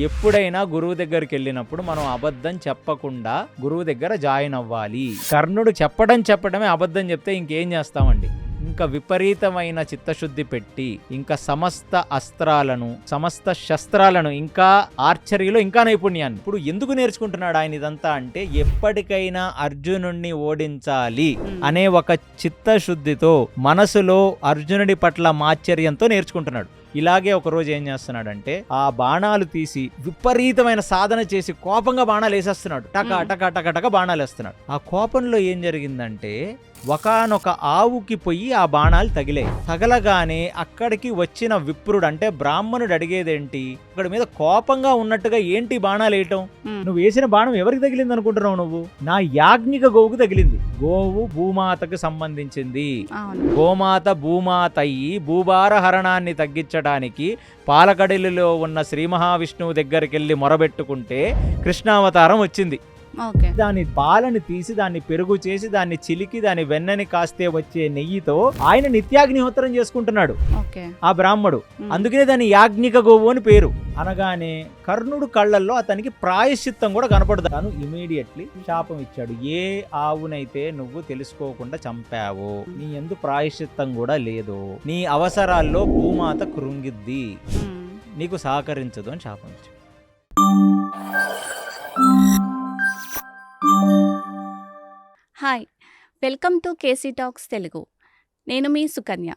ఎప్పుడైనా గురువు దగ్గరికి వెళ్ళినప్పుడు మనం అబద్ధం చెప్పకుండా గురువు దగ్గర జాయిన్ అవ్వాలి. కర్ణుడు చెప్పడమే అబద్ధం చెప్తే ఇంకేం చేస్తామండి? ఇంకా విపరీతమైన చిత్తశుద్ధి పెట్టి ఇంకా సమస్త అస్త్రాలను సమస్త శస్త్రాలను ఇంకా ఆర్చరీలో ఇంకా నైపుణ్యాన్ని ఇప్పుడు ఎందుకు నేర్చుకుంటున్నాడు ఆయన ఇదంతా అంటే ఎప్పటికైనా అర్జునుడిని ఓడించాలి అనే ఒక చిత్తశుద్ధితో మనసులో అర్జునుడి పట్ల మాశ్చర్యంతో నేర్చుకుంటున్నాడు. ఇలాగే ఒకరోజు ఏం చేస్తున్నాడంటే ఆ బాణాలు తీసి విపరీతమైన సాధన చేసి కోపంగా బాణాలు వేసేస్తున్నాడు. టక టక టక టక బాణాలు వేస్తున్నాడు. ఆ కోపంలో ఏం జరిగిందంటే ఒకానొక ఆవుకి పోయి ఆ బాణాలు తగిలాయి. తగలగానే అక్కడికి వచ్చిన విప్రుడు అంటే బ్రాహ్మణుడు అడిగేదేంటి, అక్కడి మీద కోపంగా ఉన్నట్టుగా ఏంటి బాణాలు వేయటం, నువ్వు వేసిన బాణం ఎవరికి తగిలింది అనుకుంటున్నావు నువ్వు? నా యాజ్ఞిక గోవుకు తగిలింది. గోవు భూమాతకు సంబంధించింది. గోమాత భూమాత అయ్యి భూభార హరణాన్ని తగ్గించడానికి పాలకడలిలో ఉన్న శ్రీ మహావిష్ణువు దగ్గరికి వెళ్ళి మొరబెట్టుకుంటే కృష్ణావతారం వచ్చింది. దాని పాలని తీసి దాన్ని పెరుగు చేసి దాన్ని చిలికి దాని వెన్నని కాస్తే వచ్చే నెయ్యితో ఆయన నిత్యాగ్నిహోత్రం చేసుకుంటున్నాడు ఆ బ్రాహ్మడు. అందుకనే దాని యాజ్ఞిక గోవు అని పేరు. అనగానే కర్ణుడు కళ్ళల్లో అతనికి ప్రాయశ్చిత్తం కూడా కనపడతాను. ఇమీడియట్లీ శాపం ఇచ్చాడు. ఏ ఆవునైతే నువ్వు తెలుసుకోకుండా చంపావో నీ యందు ప్రాయశ్చిత్తం కూడా లేదు, నీ అవసరాల్లో భూమాత కృంగిద్ది, నీకు సహకరించదు అని శాపం ఇచ్చాడు. Hi, welcome to KC talks Telugu. నేను మీ సుకన్య.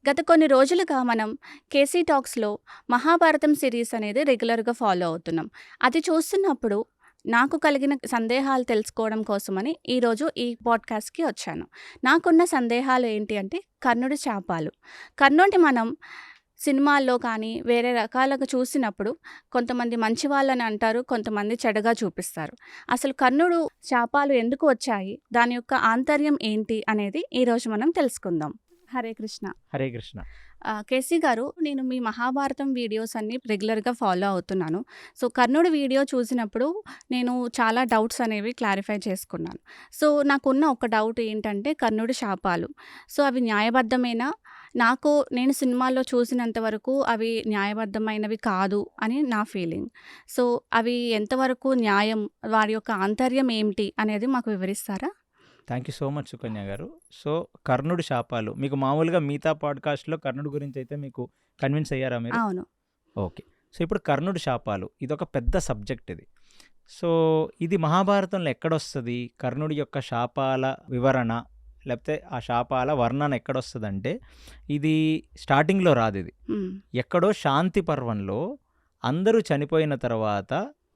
గత కొన్ని రోజులుగా మనం కేసీ టాక్స్లో మహాభారతం సిరీస్ అనేది రెగ్యులర్గా ఫాలో అవుతున్నాం. అది చూస్తున్నప్పుడు నాకు కలిగిన సందేహాలు తెలుసుకోవడం కోసమని ఈరోజు ఈ పాడ్కాస్ట్కి వచ్చాను. నాకున్న సందేహాలు ఏంటి అంటే కర్ణుడి శాపాలు. కర్ణుడిని మనం సినిమాల్లో కానీ వేరే రకాలుగా చూసినప్పుడు కొంతమంది మంచి వాళ్ళని అంటారు, కొంతమంది చెడుగా చూపిస్తారు. అసలు కర్ణుడు శాపాలు ఎందుకు వచ్చాయి, దాని యొక్క ఆంతర్యం ఏంటి అనేది ఈరోజు మనం తెలుసుకుందాం. హరే కృష్ణ. హరే కృష్ణ. కేసీ గారు, నేను మీ మహాభారతం వీడియోస్ అన్ని రెగ్యులర్గా ఫాలో అవుతున్నాను. సో కర్ణుడి వీడియో చూసినప్పుడు నేను చాలా డౌట్స్ అనేవి క్లారిఫై చేసుకున్నాను. సో నాకున్న ఒక డౌట్ ఏంటంటే కర్ణుడి శాపాలు. సో అవి న్యాయబద్ధమేనా? నేను సినిమాల్లో చూసినంత వరకు అవి న్యాయబద్ధమైనవి కాదు అని నా ఫీలింగ్. సో అవి ఎంతవరకు న్యాయం, వారి యొక్క ఆంతర్యం ఏమిటి అనేది మాకు వివరిస్తారా? Thank you so much Sukanya గారు. సో కర్ణుడి శాపాలు మీకు మామూలుగా మిగతా పాడ్కాస్ట్లో కర్ణుడి గురించి అయితే మీకు కన్విన్స్ అయ్యారా మీరు? అవును. ఓకే. సో ఇప్పుడు కర్ణుడి శాపాలు ఇదొక పెద్ద సబ్జెక్ట్ ఇది. సో ఇది మహాభారతంలో ఎక్కడొస్తుంది? కర్ణుడి యొక్క శాపాల వివరణ లేకపోతే ఆ శాపాల వర్ణన ఎక్కడొస్తుందంటే ఇది స్టార్టింగ్లో రాదు. ఇది ఎక్కడో శాంతి పర్వంలో అందరూ చనిపోయిన తర్వాత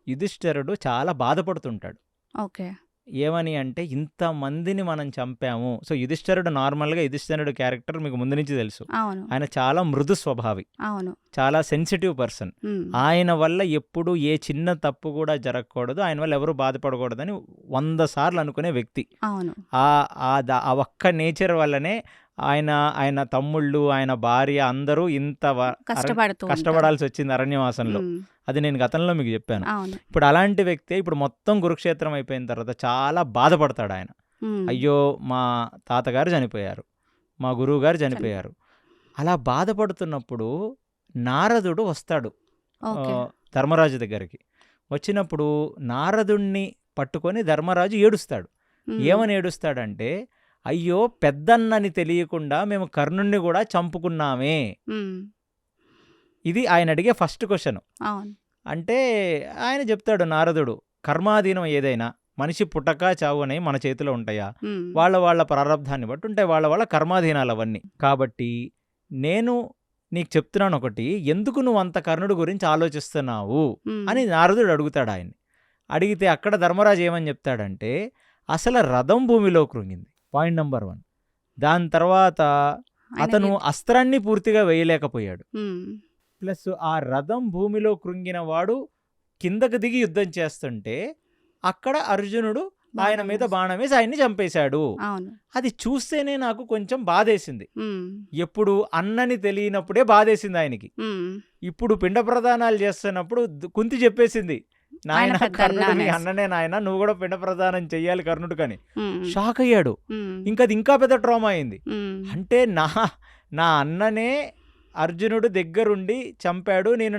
యుధిష్ఠిరుడు చాలా బాధపడుతుంటాడు. ఓకే. ఏమని అంటే ఇంతమందిని మనం చంపాము. సో యుధిష్ఠిరుడు క్యారెక్టర్ మీకు ముందు నుంచి తెలుసు. ఆయన చాలా మృదు స్వభావి, చాలా సెన్సిటివ్ పర్సన్. ఆయన వల్ల ఎప్పుడు ఏ చిన్న తప్పు కూడా జరగకూడదు, ఆయన వల్ల ఎవరు బాధపడకూడదని 100 సార్లు అనుకునే వ్యక్తి. ఆ ఒక్క నేచర్ వల్లనే ఆయన తమ్ముళ్ళు, ఆయన భార్య అందరూ ఇంత కష్టపడాల్సి వచ్చింది అరణ్యవాసంలో. అది నేను గతంలో మీకు చెప్పాను. ఇప్పుడు అలాంటి వ్యక్తే ఇప్పుడు మొత్తం కురుక్షేత్రం అయిపోయిన తర్వాత చాలా బాధపడతాడు ఆయన. అయ్యో మా తాతగారు చనిపోయారు, మా గురువు గారు చనిపోయారు. అలా బాధపడుతున్నప్పుడు నారదుడు వస్తాడు ధర్మరాజు దగ్గరికి. వచ్చినప్పుడు నారదుణ్ణి పట్టుకొని ధర్మరాజు ఏడుస్తాడు. ఏమని ఏడుస్తాడంటే, అయ్యో పెద్దన్నని తెలియకుండా మేము కర్ణుణ్ణి కూడా చంపుకున్నామే. ఇది ఆయన అడిగే ఫస్ట్ క్వశ్చన్. అంటే ఆయన చెప్తాడు నారదుడు, కర్మాధీనం ఏదైనా మనిషి పుట్టక చావు అనేవి మన చేతిలో ఉంటాయా? వాళ్ళ ప్రారంధాన్ని బట్టి ఉంటాయి, వాళ్ళ కర్మాధీనాలు అవన్నీ. కాబట్టి నేను నీకు చెప్తున్నాను ఒకటి, ఎందుకు నువ్వు అంత కర్ణుడు గురించి ఆలోచిస్తున్నావు అని నారదుడు అడుగుతాడు ఆయన్ని. అడిగితే అక్కడ ధర్మరాజు ఏమని చెప్తాడంటే, అసలు రథం భూమిలో కృంగింది, పాయింట్ నెంబర్ 1. దాని తర్వాత అతను అస్త్రాన్ని పూర్తిగా వేయలేకపోయాడు. ప్లస్ ఆ రథం భూమిలో కృంగిన వాడు కిందకు దిగి యుద్ధం చేస్తుంటే అక్కడ అర్జునుడు ఆయన మీద బాణం వేసి ఆయన్ని చంపేశాడు. అది చూస్తేనే నాకు కొంచెం బాధేసింది. ఎప్పుడు అన్నని తెలియనప్పుడే బాధేసింది ఆయనకి. ఇప్పుడు పిండ ప్రదానాలు చేస్తున్నప్పుడు కుంతి చెప్పేసింది, నాయన కర్ణుడిని అన్ననే నాయన, నువ్వు కూడా పిండ ప్రదానం చెయ్యాలి కర్ణుడు కని. షాక్ అయ్యాడు. ఇంకా అది ఇంకా పెద్ద ట్రామా అయింది. అంటే నా అన్ననే అర్జునుడు దగ్గరుండి చంపాడు. నేను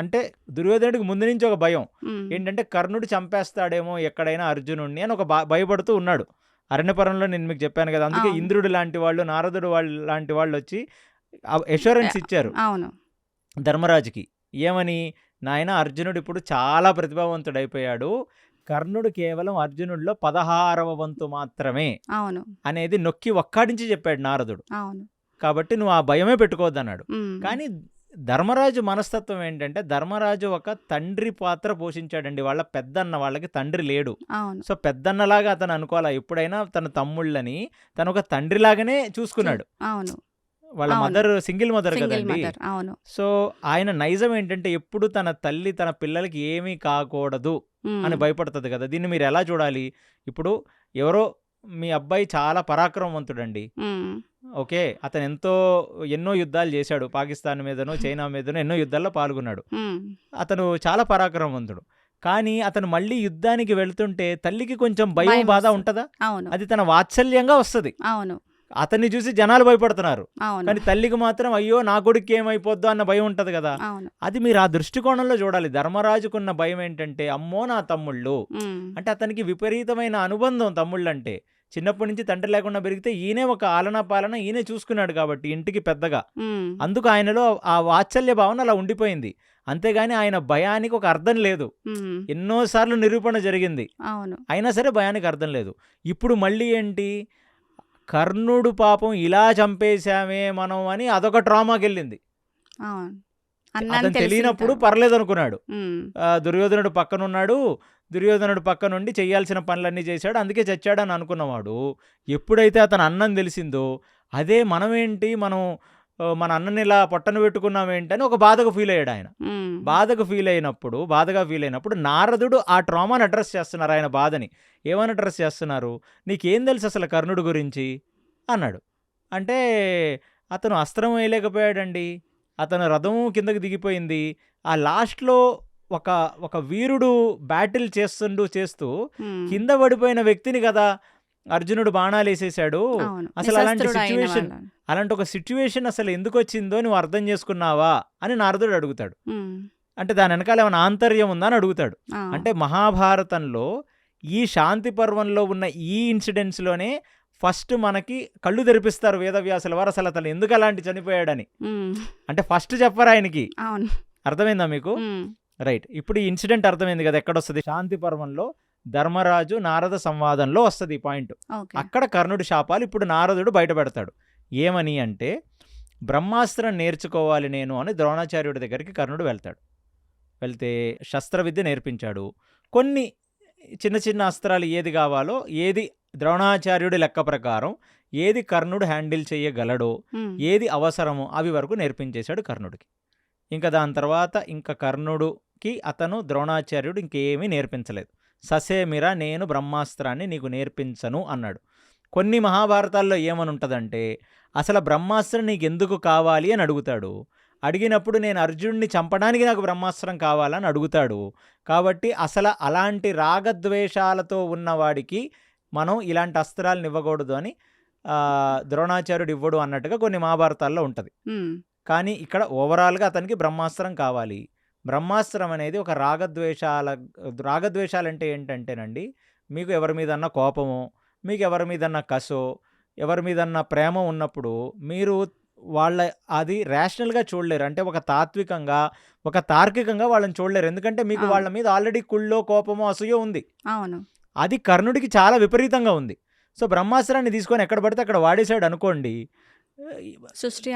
అంటే దుర్యోధనుడికి ముందు నుంచి ఒక భయం ఏంటంటే కర్ణుడు చంపేస్తాడేమో ఎక్కడైనా అర్జునుడిని అని ఒక భయపడుతూ ఉన్నాడు. అరణ్యపరంలో నేను మీకు చెప్పాను కదా, అందుకే ఇంద్రుడు లాంటి వాళ్ళు, నారదుడు లాంటి వాళ్ళు వచ్చి అష్యూరెన్స్ ఇచ్చారు ధర్మరాజుకి. ఏమని? నాయన, అర్జునుడు ఇప్పుడు చాలా ప్రతిభావంతుడైపోయాడు, కర్ణుడు కేవలం అర్జునుడిలో 16వ వంతు మాత్రమే అనేది నొక్కి ఒక్కాడించి చెప్పాడు నారదుడు. కాబట్టి నువ్వు ఆ భయమే పెట్టుకోవద్దన్నాడు. కానీ ధర్మరాజు మనస్తత్వం ఏంటంటే, ధర్మరాజు ఒక తండ్రి పాత్ర పోషించాడండి. వాళ్ళ పెద్దన్న వాళ్ళకి తండ్రి లేడు. సో పెద్దన్నలాగా అతను అనుకోవాలా, ఎప్పుడైనా తన తమ్ముళ్ళని తను ఒక తండ్రిలాగానే చూసుకున్నాడు. వాళ్ళ మదర్ సింగిల్ మదర్ కదండి. సో ఆయన నైజం ఏంటంటే ఎప్పుడు తన తల్లి తన పిల్లలకి ఏమీ కాకూడదు అని భయపడుతుంది కదా. దీన్ని మీరు ఎలా చూడాలి? ఇప్పుడు ఎవరో మీ అబ్బాయి చాలా పరాక్రమవంతుడండి, ఓకే, అతను ఎన్నో యుద్ధాలు చేశాడు, పాకిస్తాన్ మీదనో చైనా మీదనో ఎన్నో యుద్ధాల్లో పాల్గొన్నాడు, అతను చాలా పరాక్రమవంతుడు. కానీ అతను మళ్ళీ యుద్ధానికి వెళ్తుంటే తల్లికి కొంచెం భయం బాధ ఉంటుందా? అది తన వాత్సల్యంగా వస్తుంది. అతన్ని చూసి జనాలు భయపడుతున్నారు, కానీ తల్లికి మాత్రం అయ్యో నా కొడుకు ఏమైపోద్దో అన్న భయం ఉంటది కదా. అది మీరు ఆ దృష్టికోణంలో చూడాలి. ధర్మరాజుకున్న భయం ఏంటంటే, అమ్మో నా తమ్ముళ్ళు అంటే అతనికి విపరీతమైన అనుబంధం తమ్ముళ్ళు అంటే. చిన్నప్పటి నుంచి తండ్రి లేకుండా పెరిగితే ఈయనే ఒక ఆలనా పాలన ఈయనే చూసుకున్నాడు కాబట్టి ఇంటికి పెద్దగా, అందుకు ఆయనలో ఆ వాత్సల్య భావన అలా ఉండిపోయింది. అంతేగాని ఆయన భయానికి ఒక అర్థం లేదు. ఎన్నోసార్లు నిరూపణ జరిగింది, అయినా సరే భయానికి అర్థం లేదు. ఇప్పుడు మళ్ళీ ఏంటి, కర్ణుడు పాపం ఇలా చంపేశామే మనం అని అదొక ట్రామాకి వెళ్ళింది. అతను తెలియనప్పుడు పర్లేదు అనుకున్నాడు. దుర్యోధనుడు పక్కనున్నాడు, దుర్యోధనుడు పక్క నుండి చేయాల్సిన పనులన్నీ చేశాడు, అందుకే చచ్చాడని అనుకున్నవాడు ఎప్పుడైతే అతను అన్నం తెలిసిందో, అదే మనమేంటి మన అన్నని ఇలా పొట్టను పెట్టుకున్నామేంటి అని ఒక బాధగా ఫీల్ అయ్యాడు ఆయన. బాధగా ఫీల్ అయినప్పుడు నారదుడు ఆ ట్రామాని అడ్రస్ చేస్తున్నారు, ఆయన బాధని. ఏమని అడ్రస్ చేస్తున్నారు? నీకేం తెలుసు అసలు కర్ణుడు గురించి అన్నాడు. అంటే అతను అస్త్రం వేయలేకపోయాడండి, అతను రథం కిందకి దిగిపోయింది. ఆ లాస్ట్లో ఒక వీరుడు బ్యాటిల్ చేస్తూ కింద పడిపోయిన వ్యక్తిని కదా అర్జునుడు బాణాలు వేసేసాడు. అసలు అలాంటి ఒక సిచ్యువేషన్ అసలు ఎందుకు వచ్చిందో నువ్వు అర్థం చేసుకున్నావా అని నారదుడు అడుగుతాడు. అంటే దాని వెనకాల ఏమైనా ఆంతర్యం ఉందా అని అడుగుతాడు. అంటే మహాభారతంలో ఈ శాంతి పర్వంలో ఉన్న ఈ ఇన్సిడెంట్స్లోనే ఫస్ట్ మనకి కళ్ళు తెరిపిస్తారు వేదవ్యాసుల వారు, అసలు అతను ఎందుకు అలాంటి చనిపోయాడని. అంటే ఫస్ట్ చెప్పారు ఆయనకి. అర్థమైందా మీకు? రైట్. ఇప్పుడు ఈ ఇన్సిడెంట్ అర్థమైంది కదా, ఎక్కడొస్తుంది? శాంతి పర్వంలో ధర్మరాజు నారద సంవాదంలో వస్తుంది ఈ పాయింట్. అక్కడ కర్ణుడి శాపాలు ఇప్పుడు నారదుడు బయట పెడతాడు. ఏమని అంటే, బ్రహ్మాస్త్రం నేర్చుకోవాలి నేను అని ద్రోణాచార్యుడి దగ్గరికి కర్ణుడు వెళ్తే శస్త్ర విద్య నేర్పించాడు. కొన్ని చిన్న చిన్న అస్త్రాలు ఏది కావాలో, ఏది ద్రోణాచార్యుడి లెక్క ప్రకారం ఏది కర్ణుడు హ్యాండిల్ చేయగలడో, ఏది అవసరమో అవి వరకు నేర్పించేశాడు కర్ణుడికి. ఇంకా దాని తర్వాత ఇంకా కర్ణుడికి అతను ద్రోణాచార్యుడు ఇంకేమీ నేర్పించలేదు. ససేమిరా, నేను బ్రహ్మాస్త్రాన్ని నీకు నేర్పించను అన్నాడు. కొన్ని మహాభారతాల్లో ఏమని ఉంటుందంటే, అసలు బ్రహ్మాస్త్రం నీకు ఎందుకు కావాలి అని అడుగుతాడు. అడిగినప్పుడు నేను అర్జునుడిని చంపడానికి నాకు బ్రహ్మాస్త్రం కావాలని అడుగుతాడు. కాబట్టి అసలు అలాంటి రాగద్వేషాలతో ఉన్నవాడికి మనం ఇలాంటి అస్త్రాలను ఇవ్వకూడదు అని ద్రోణాచార్యుడు ఇవ్వడు అన్నట్టుగా కొన్ని మహాభారతాల్లో ఉంటుంది. కానీ ఇక్కడ ఓవరాల్గా అతనికి బ్రహ్మాస్త్రం కావాలి. బ్రహ్మాస్త్రం అనేది ఒక రాగద్వేషాలు అంటే ఏంటంటేనండి, మీకు ఎవరి మీదన్నా కోపమో, మీకు ఎవరి మీదన్నా కసో, ఎవరి మీదన్నా ప్రేమ ఉన్నప్పుడు మీరు అది రేషనల్గా చూడలేరు. అంటే ఒక తాత్వికంగా, ఒక తార్కికంగా వాళ్ళని చూడలేరు. ఎందుకంటే మీకు వాళ్ళ మీద ఆల్రెడీ కుళ్ళో, కోపమో, అసూయో ఉంది. అది కర్ణుడికి చాలా విపరీతంగా ఉంది. సో బ్రహ్మాస్త్రాన్ని తీసుకొని ఎక్కడ పడితే అక్కడ వాడేశాడు అనుకోండి, సృష్టి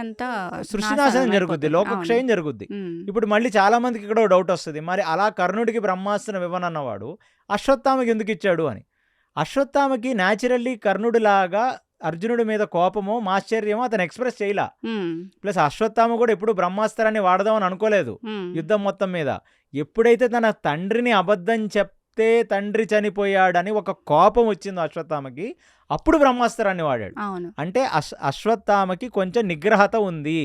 నాశనం జరుగుద్ది, లోకక్షయం జరుగుద్ది. ఇప్పుడు మళ్ళీ చాలా మందికి ఇక్కడ డౌట్ వస్తుంది, మరి అలా కర్ణుడికి బ్రహ్మాస్త్రం ఇవ్వనన్నవాడు అశ్వత్థామకి ఎందుకు ఇచ్చాడు అని. అశ్వత్థామకి న్యాచురల్లీ కర్ణుడిలాగా అర్జునుడి మీద కోపమో, మాశ్చర్యమో అతను ఎక్స్ప్రెస్ చేయలా. ప్లస్ అశ్వత్థామ కూడా ఎప్పుడు బ్రహ్మాస్త్రాన్ని వాడదామని అనుకోలేదు యుద్ధం మొత్తం మీద. ఎప్పుడైతే తన తండ్రిని అబద్ధం చెప్తే తండ్రి చనిపోయాడని ఒక కోపం వచ్చిందో అశ్వత్థామకి, అప్పుడు బ్రహ్మాస్త్రాన్ని వాడాడు. అంటే అశ్వత్థామకి కొంచెం నిగ్రహత ఉంది,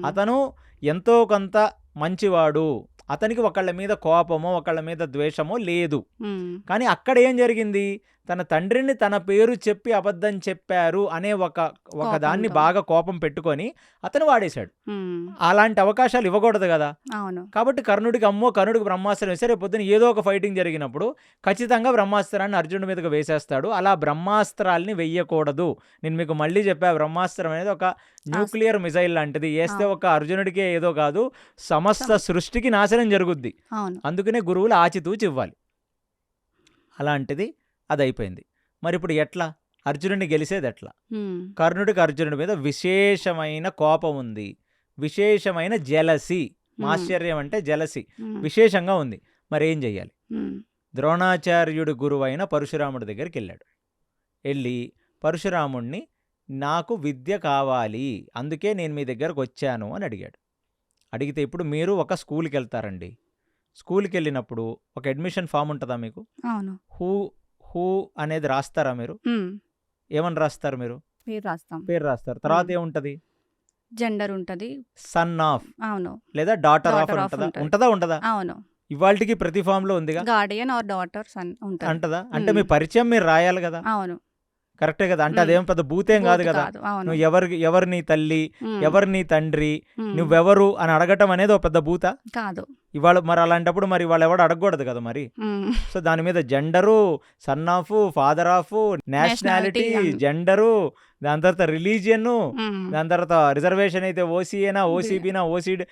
అతను ఎంతో కొంత మంచివాడు, అతనికి ఒకళ్ళ మీద కోపమో ఒకళ్ళ మీద ద్వేషమో లేదు. కానీ అక్కడ ఏం జరిగింది, తన తండ్రిని తన పేరు చెప్పి అబద్ధం చెప్పారు అనే ఒక దాన్ని బాగా కోపం పెట్టుకొని అతను వాడేశాడు. అలాంటి అవకాశాలు ఇవ్వకూడదు కదా. కాబట్టి కర్ణుడికి బ్రహ్మాస్త్రం వేస్తే రేపు పొద్దున ఏదో ఒక ఫైటింగ్ జరిగినప్పుడు ఖచ్చితంగా బ్రహ్మాస్త్రాన్ని అర్జునుడి మీదకి వేసేస్తాడు. అలా బ్రహ్మాస్త్రాల్ని వెయ్యకూడదు. నేను మీకు మళ్ళీ చెప్పా, బ్రహ్మాస్త్రం అనేది ఒక న్యూక్లియర్ మిసైల్ లాంటిది. వేస్తే ఒక అర్జునుడికే ఏదో కాదు, సమస్త సృష్టికి నాశనం జరుగుద్ది. అందుకనే గురువులు ఆచితూచి ఇవ్వాలి. అలాంటిది అది అయిపోయింది. మరి ఇప్పుడు ఎట్లా అర్జునుడిని గెలిసేది ఎట్లా? కర్ణుడికి అర్జునుడి మీద విశేషమైన కోపం ఉంది, విశేషమైన జెలసీ. ఆశ్చర్యం అంటే జెలసీ విశేషంగా ఉంది. మరి ఏం చెయ్యాలి? ద్రోణాచార్యుడి గురువైన పరశురాముడి దగ్గరికి వెళ్ళాడు. వెళ్ళి పరశురాముడిని నాకు విద్య కావాలి, అందుకే నేను మీ దగ్గరకు వచ్చాను అని అడిగాడు. అడిగితే ఇప్పుడు మీరు ఒక స్కూల్కి వెళ్తారండి. స్కూల్కి వెళ్ళినప్పుడు ఒక అడ్మిషన్ ఫామ్ ఉంటుందా మీకు? హూ అనేది రాస్తారా మీరు? ఏమని రాస్తారు మీరు? పేరు రాస్తారు. తర్వాత ఏముంటది? జెండర్ ఉంటది, సన్ ఆఫ్ లేదా డాటర్ ఆఫ్ ఉంటదా ఉండదా? ఇవాళకి ప్రతి ఫామ్ లో ఉందిగా, గార్డియన్ ఆర్ డాటర్ సన్ అంటదా? అంటే మీ పరిచయం మీరు రాయాలి కదా. కరెక్టే కదా. అంటే అదేం పెద్ద భూతేం కాదు కదా. నువ్వు ఎవరు నీ తల్లి, ఎవరు నీ తండ్రి, నువ్వెవరు అని అడగటం అనేది ఒక పెద్ద భూత కాదు ఇవాళ. మరి అలాంటప్పుడు మరి వాళ్ళు ఎవడు అడగకూడదు కదా మరి. సో దాని మీద gender, son of, father of, nationality, gender, దాని తర్వాత రిలీజియన్, దాని తర్వాత రిజర్వేషన్ అయితే ఓసీఏనా, ఓసీబీనా, ఓసీడీ,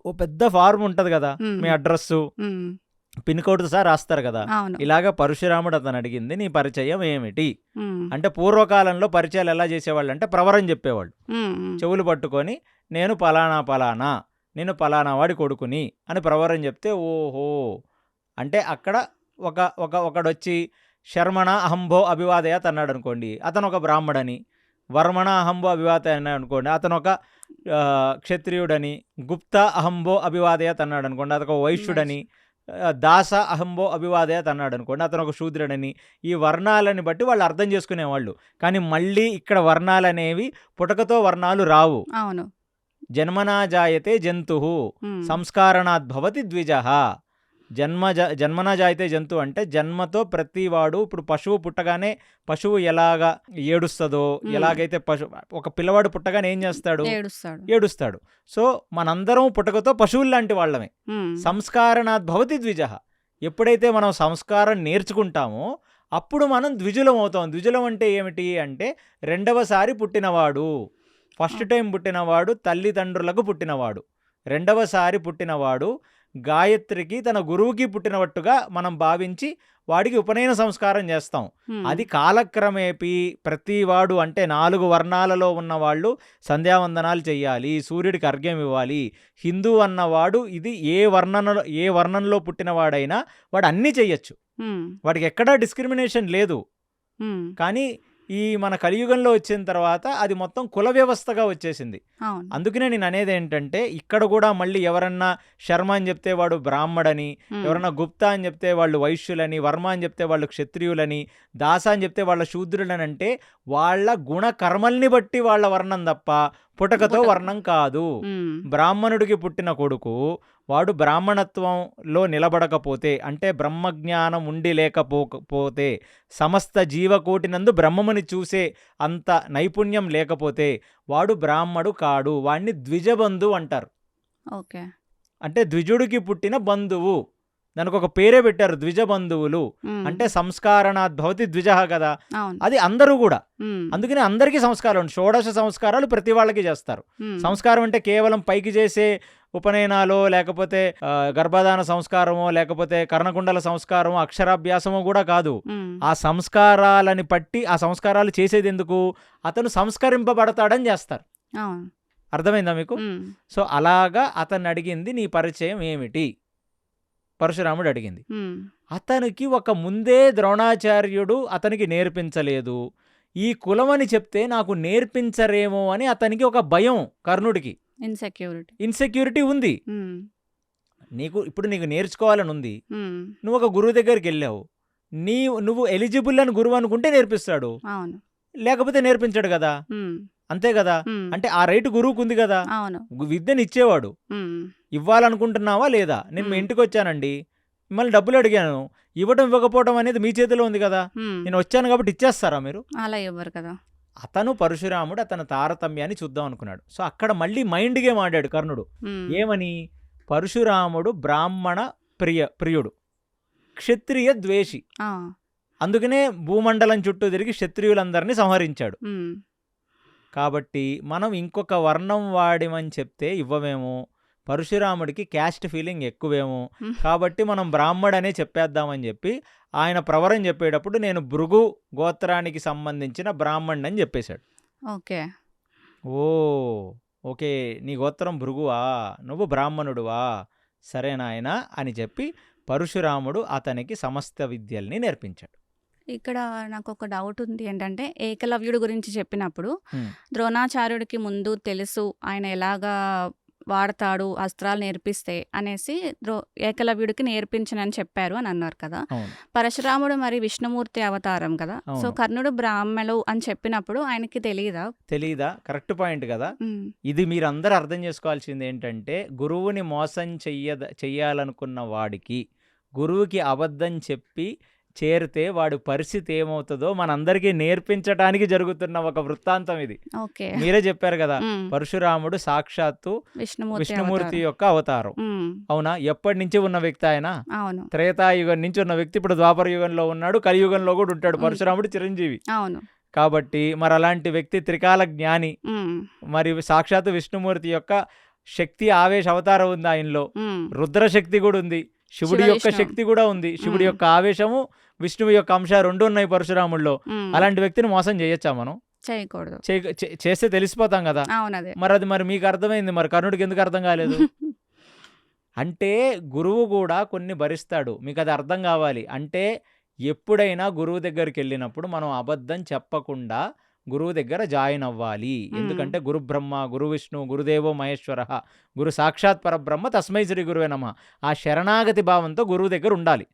ఓ పెద్ద ఫార్మ్ ఉంటది కదా. మీ అడ్రస్, పిన్ కోడ్ సార్ రాస్తారు కదా. ఇలాగా పరశురాముడు అతను అడిగింది, నీ పరిచయం ఏమిటి అంటే, పూర్వకాలంలో పరిచయాలు ఎలా చేసేవాళ్ళు అంటే ప్రవరం చెప్పేవాళ్ళు. చెవులు పట్టుకొని నేను పలానా నేను పలానా వాడి కొడుకుని అని ప్రవరం చెప్తే, ఓహో అంటే అక్కడ ఒకడొచ్చి శర్మణ అహంభో అభివాదయాత్ అన్నాడు అనుకోండి, అతను ఒక బ్రాహ్మడని. వర్మణ అహంభో అభివాద అన్నాడు అనుకోండి, అతను ఒక క్షత్రియుడని. గుప్త అహంభో అభివాదయాత్ అన్నాడు అనుకోండి, అతను ఒక వైశ్యుడని. దాస అహంభో అభివాదయాత్ అన్నాడు అనుకోండి, అతను ఒక శూద్రుడని. ఈ వర్ణాలని బట్టి వాళ్ళు అర్థం చేసుకునేవాళ్ళు. కానీ మళ్ళీ ఇక్కడ వర్ణాలు అనేవి పుటకతో వర్ణాలు రావు. జన్మనా జాయతే జంతుః సంస్కారణాద్భవతి ద్విజః. జన్మనా జాయతే జంతు అంటే జన్మతో ప్రతివాడు, ఇప్పుడు పశువు పుట్టగానే పశువు ఎలాగా ఏడుస్తుందో, ఎలాగైతే ఒక పిల్లవాడు పుట్టగానే ఏం చేస్తాడు? ఏడుస్తాడు. సో మనందరం పుట్టకతో పశువులు లాంటి వాళ్ళమే. సంస్కారణాద్భవతి ద్విజః. ఎప్పుడైతే మనం సంస్కారం నేర్చుకుంటామో అప్పుడు మనం ద్విజులం అవుతాం. ద్విజులం అంటే ఏమిటి అంటే, రెండవసారి పుట్టినవాడు. ఫస్ట్ టైం పుట్టినవాడు తల్లిదండ్రులకు పుట్టినవాడు. రెండవసారి పుట్టినవాడు గాయత్రికి తన గురువుకి పుట్టినట్టుగా మనం భావించి వాడికి ఉపనయన సంస్కారం చేస్తాం. అది కాలక్రమేపీ ప్రతివాడు అంటే 4 వర్ణాలలో ఉన్నవాళ్ళు సంధ్యావందనాలు చెయ్యాలి, సూర్యుడికి అర్ఘ్యం ఇవ్వాలి. హిందూ అన్నవాడు ఇది ఏ వర్ణంలో పుట్టినవాడైనా వాడు అన్నీ చెయ్యొచ్చు, వాడికి ఎక్కడా డిస్క్రిమినేషన్ లేదు. కానీ ఈ మన కలియుగంలో వచ్చిన తర్వాత అది మొత్తం కుల వ్యవస్థగా వచ్చేసింది. అందుకనే నేను అనేది ఏంటంటే, ఇక్కడ కూడా మళ్ళీ ఎవరన్నా శర్మ అని చెప్తే వాడు బ్రాహ్మడని, ఎవరన్నా గుప్తా అని చెప్తే వాళ్ళు వైశ్యులని, వర్మ అని చెప్తే వాళ్ళు క్షత్రియులని, దాస అని చెప్తే వాళ్ళ శూద్రులని. అంటే వాళ్ళ గుణ కర్మల్ని బట్టి వాళ్ళ వర్ణం తప్ప పుటకతో వర్ణం కాదు. బ్రాహ్మణుడికి పుట్టిన కొడుకు వాడు బ్రాహ్మణత్వంలో నిలబడకపోతే, అంటే బ్రహ్మజ్ఞానం ఉండి లేకపోతే, సమస్త జీవకోటినందు బ్రహ్మముని చూసే అంత నైపుణ్యం లేకపోతే వాడు బ్రాహ్మడు కాడు. వాడిని ద్విజబంధు అంటారు. అంటే ద్విజుడికి పుట్టిన బంధువు. దానికి ఒక పేరే పెట్టారు, ద్విజబంధువులు. అంటే సంస్కారణాద్భవతి ద్విజః కదా. అది అందరూ కూడా. అందుకని అందరికీ సంస్కారం ఉంది. 16 సంస్కారాలు ప్రతి వాళ్ళకి చేస్తారు. సంస్కారం అంటే కేవలం పైకి చేసే ఉపనయనాలో, లేకపోతే గర్భధాన సంస్కారమో, లేకపోతే కర్ణకుండల సంస్కారమో, అక్షరాభ్యాసమో కూడా కాదు. ఆ సంస్కారాలని పట్టి ఆ సంస్కారాలు చేసేది ఎందుకు? అతను సంస్కరింపబడతాడని చేస్తారు. అర్థమైందా మీకు? సో అలాగా అతన్ని అడిగింది, నీ పరిచయం ఏమిటి? పరశురాముడు అడిగింది. అతనికి ఒక ముందే ద్రోణాచార్యుడు అతనికి నేర్పించలేదు. ఈ కులమని చెప్తే నాకు నేర్పించరేమో అని అతనికి ఒక భయం. కర్ణుడికి ఇన్సెక్యూరిటీ ఉంది. నీకు నేర్చుకోవాలని ఉంది. నువ్వు ఒక గురువు దగ్గరికి వెళ్ళావు, నువ్వు ఎలిజిబుల్ అని గురువు అనుకుంటే నేర్పిస్తాడు, లేకపోతే నేర్పించాడు కదా. అంతే కదా. అంటే ఆ రైట్ గురువుకు ఉంది కదా. విద్యను ఇచ్చేవాడు. ఇవ్వాలనుకుంటున్నావా లేదా? నేను మీ ఇంటికి వచ్చానండి, మిమ్మల్ని డబ్బులు అడిగాను, ఇవ్వడం ఇవ్వకపోవడం అనేది మీ చేతిలో ఉంది కదా, నేను వచ్చాను కాబట్టి ఇచ్చేస్తారా మీరు? అలా ఇవ్వరు కదా. అతను పరశురాముడు అతని తారతమ్యాన్ని చూద్దాం అనుకున్నాడు. సో అక్కడ మళ్ళీ మైండ్ గేమ్ ఆడాడు కర్ణుడు. ఏమని? పరశురాముడు బ్రాహ్మణ ప్రియుడు, క్షత్రియ ద్వేషి, అందుకనే భూమండలం చుట్టూ తిరిగి క్షత్రియులందరినీ సంహరించాడు. కాబట్టి మనం ఇంకొక వర్ణం వాడిమని చెప్తే ఇవ్వమేమో, పరశురాముడికి క్యాస్ట్ ఫీలింగ్ ఎక్కువేమో, కాబట్టి మనం బ్రాహ్మడనే చెప్పేద్దామని చెప్పి ఆయన ప్రవరం చెప్పేటప్పుడు నేను భృగు గోత్రానికి సంబంధించిన బ్రాహ్మణ్ అని చెప్పేశాడు. ఓకే. ఓకే, నీ గోత్రం భృగువా, నువ్వు బ్రాహ్మణుడువా, సరేనాయనా అని చెప్పి పరశురాముడు అతనికి సమస్త విద్యల్ని నేర్పించాడు. ఇక్కడ నాకు ఒక డౌట్ ఉంది. ఏంటంటే ఏకలవ్యుడు గురించి చెప్పినప్పుడు ద్రోణాచార్యుడికి ముందు తెలుసు ఆయన ఎలాగా వాడతాడు అస్త్రాలు నేర్పిస్తే అనేసి ఏకలవ్యుడికి నేర్పించనని చెప్పారు అని అన్నారు కదా. పరశురాముడు మరి విష్ణుమూర్తి అవతారం కదా. సో కర్ణుడు బ్రాహ్మణులు అని చెప్పినప్పుడు ఆయనకి తెలీదా? కరెక్ట్ పాయింట్ కదా. ఇది మీరందరూ అర్థం చేసుకోవాల్సింది ఏంటంటే, గురువుని మోసం చెయ్యాలనుకున్న వాడికి గురువుకి అబద్ధం చెప్పి చేరితే వాడి పరిస్థితి ఏమవుతుందో మనందరికీ నేర్పించడానికి జరుగుతున్న ఒక వృత్తాంతం ఇది. మీరే చెప్పారు కదా, పరశురాముడు సాక్షాత్తు విష్ణుమూర్తి యొక్క అవతారం. అవునా? ఎప్పటి నుంచి ఉన్న వ్యక్తి ఆయన? త్రేతాయుగం నుంచి ఉన్న వ్యక్తి ఇప్పుడు ద్వాపర యుగంలో ఉన్నాడు, కలియుగంలో కూడా ఉంటాడు. పరశురాముడు చిరంజీవి. కాబట్టి మరి అలాంటి వ్యక్తి త్రికాల జ్ఞాని, మరి సాక్షాత్తు విష్ణుమూర్తి యొక్క శక్తి ఆవేశ అవతారం ఉంది ఆయనలో, రుద్రశక్తి కూడా ఉంది, శివుడి యొక్క శక్తి కూడా ఉంది, శివుడి యొక్క ఆవేశము విష్ణువు యొక్క అంశ రెండు ఉన్నాయి పరశురాముడిలో. అలాంటి వ్యక్తిని మోసం చేయొచ్చా మనం? చేయకూడదు. చేస్తే తెలిసిపోతాం కదా. మరి మీకు అర్థమైంది, మరి కర్ణుడికి ఎందుకు అర్థం కాలేదు? అంటే గురువు కూడా కొన్ని భరిస్తాడు, మీకు అది అర్థం కావాలి. అంటే ఎప్పుడైనా గురువు దగ్గరికి వెళ్ళినప్పుడు మనం అబద్ధం చెప్పకుండా గురువు దగ్గర జాయిన్ అవ్వాలి. ఎందుకంటే గురు బ్రహ్మ, గురు విష్ణు, గురుదేవో మహేశ్వర, గురు సాక్షాత్ పరబ్రహ్మ తస్మై శ్రీ గురువే నమః. ఆ శరణాగతి భావంతో గురువు దగ్గర ఉండాలి.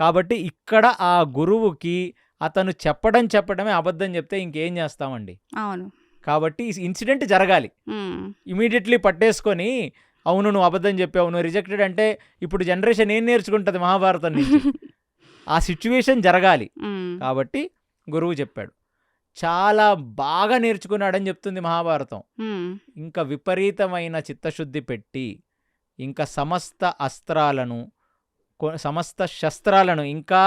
కాబట్టి ఇక్కడ ఆ గురువుకి అతను చెప్పడమే అబద్ధం చెప్తే ఇంకేం చేస్తామండి? కాబట్టి ఇన్సిడెంట్ జరగాలి. ఇమీడియట్లీ పట్టేసుకొని అవును నువ్వు అబద్ధం చెప్పావు, నువ్వు రిజెక్టెడ్ అంటే ఇప్పుడు జనరేషన్ ఏం నేర్చుకుంటుంది మహాభారతం నుంచి? ఆ సిచ్యువేషన్ జరగాలి. కాబట్టి గురువు చెప్పాడు, చాలా బాగా నేర్చుకున్నాడని చెప్తుంది మహాభారతం. ఇంకా విపరీతమైన చిత్తశుద్ధి పెట్టి ఇంకా సమస్త అస్త్రాలను, సమస్త శస్త్రాలను, ఇంకా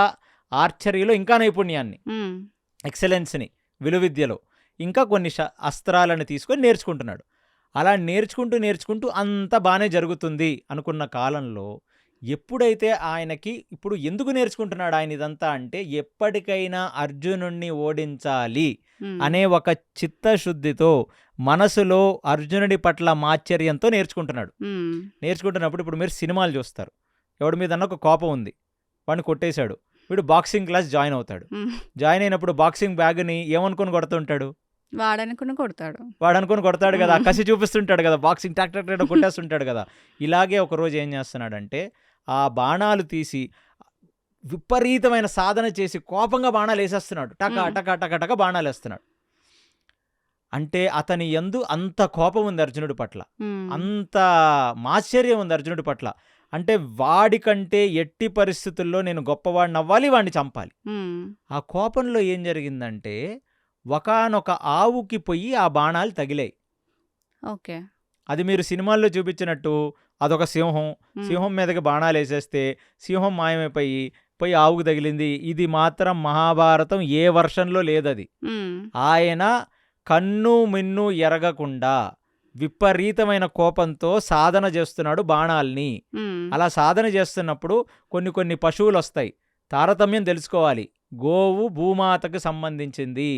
ఆర్చరీలో ఇంకా నైపుణ్యాన్ని, ఎక్సలెన్స్ని, విలువిద్యలో ఇంకా కొన్ని అస్త్రాలను తీసుకొని నేర్చుకుంటున్నాడు. అలా నేర్చుకుంటూ అంత బాగానే జరుగుతుంది అనుకున్న కాలంలో ఎప్పుడైతే ఆయనకి ఇప్పుడు ఎందుకు నేర్చుకుంటున్నాడు ఆయన ఇదంతా అంటే, ఎప్పటికైనా అర్జునుణ్ణి ఓడించాలి అనే ఒక చిత్తశుద్ధితో మనసులో అర్జునుడి పట్ల మాత్సర్యంతో నేర్చుకుంటున్నప్పుడు ఇప్పుడు మీరు సినిమాలు చూస్తారు, ఎవడి మీద ఒక కోపం ఉంది, వాడిని కొట్టేశాడు, వీడు బాక్సింగ్ క్లాస్ జాయిన్ అవుతాడు. జాయిన్ అయినప్పుడు బాక్సింగ్ బ్యాగ్ని ఏమనుకుని కొడుతుంటాడు? వాడనుకుని కొడతాడు కదా, కసి చూపిస్తుంటాడు కదా, బాక్సింగ్ టాక్ టాక్ కొట్టేస్తుంటాడు కదా. ఇలాగే ఒకరోజు ఏం చేస్తున్నాడంటే, ఆ బాణాలు తీసి విపరీతమైన సాధన చేసి కోపంగా బాణాలు వేసేస్తున్నాడు, టక బాణాలు వేస్తున్నాడు. అంటే అతని యందు అంత కోపం ఉంది అర్జునుడి పట్ల, అంత మాశ్చర్యం ఉంది అర్జునుడి పట్ల. అంటే వాడికంటే ఎట్టి పరిస్థితుల్లో నేను గొప్పవాడిని అవ్వాలి, వాడిని చంపాలి. ఆ కోపంలో ఏం జరిగిందంటే, ఒకానొక ఆవుకి పోయి ఆ బాణాలు తగిలాయి. అది మీరు సినిమాల్లో చూపించినట్టు అదొక సింహం మీదకి బాణాలు వేసేస్తే సింహం మాయమైపోయి ఆవుకు తగిలింది. ఇది మాత్రం మహాభారతం ఏ వర్షన్లో లేదది. ఆయన కన్ను మిన్ను ఎరగకుండా విపరీతమైన కోపంతో సాధన చేస్తున్నాడు బాణాల్ని. అలా సాధన చేస్తున్నప్పుడు కొన్ని పశువులు వస్తాయి, తారతమ్యం తెలుసుకోవాలి. గోవు భూమాతకు సంబంధించింది.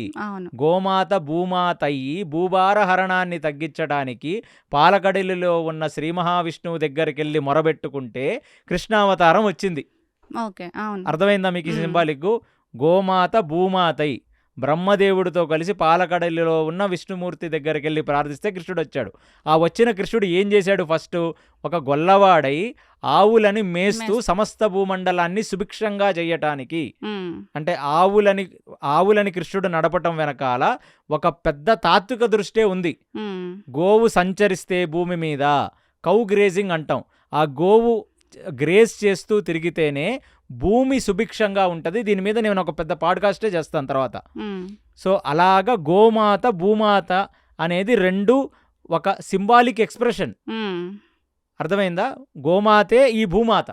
గోమాత భూమాత అయ్యి భూభార హరణాన్ని తగ్గించడానికి పాలకడలిలో ఉన్న శ్రీ మహావిష్ణువు దగ్గరికి వెళ్ళి మొరబెట్టుకుంటే కృష్ణావతారం వచ్చింది. అర్థమైందా మీకు ఈ సింబాలిక్? గోమాత భూమాతై బ్రహ్మదేవుడితో కలిసి పాలకడలిలో ఉన్న విష్ణుమూర్తి దగ్గరికి వెళ్ళి ప్రార్థిస్తే కృష్ణుడు వచ్చాడు. ఆ వచ్చిన కృష్ణుడు ఏం చేశాడు? ఫస్ట్ ఒక గొల్లవాడై ఆవులని మేస్తూ సమస్త భూమండలాన్ని సుభిక్షంగా చేయటానికి, అంటే ఆవులని కృష్ణుడు నడపటం వెనకాల ఒక పెద్ద తాత్విక దృష్టే ఉంది. గోవు సంచరిస్తే భూమి మీద కౌ గ్రేజింగ్ అంటాం. ఆ గోవు గ్రేస్ చేస్తూ తిరిగితేనే భూమి సుభిక్షంగా ఉంటుంది. దీని మీద నేను ఒక పెద్ద పాడ్కాస్టే చేస్తాను తర్వాత. సో అలాగా గోమాత భూమాత అనేది రెండు ఒక సింబాలిక్ ఎక్స్ప్రెషన్. అర్థమైందా? గోమాతే ఈ భూమాత,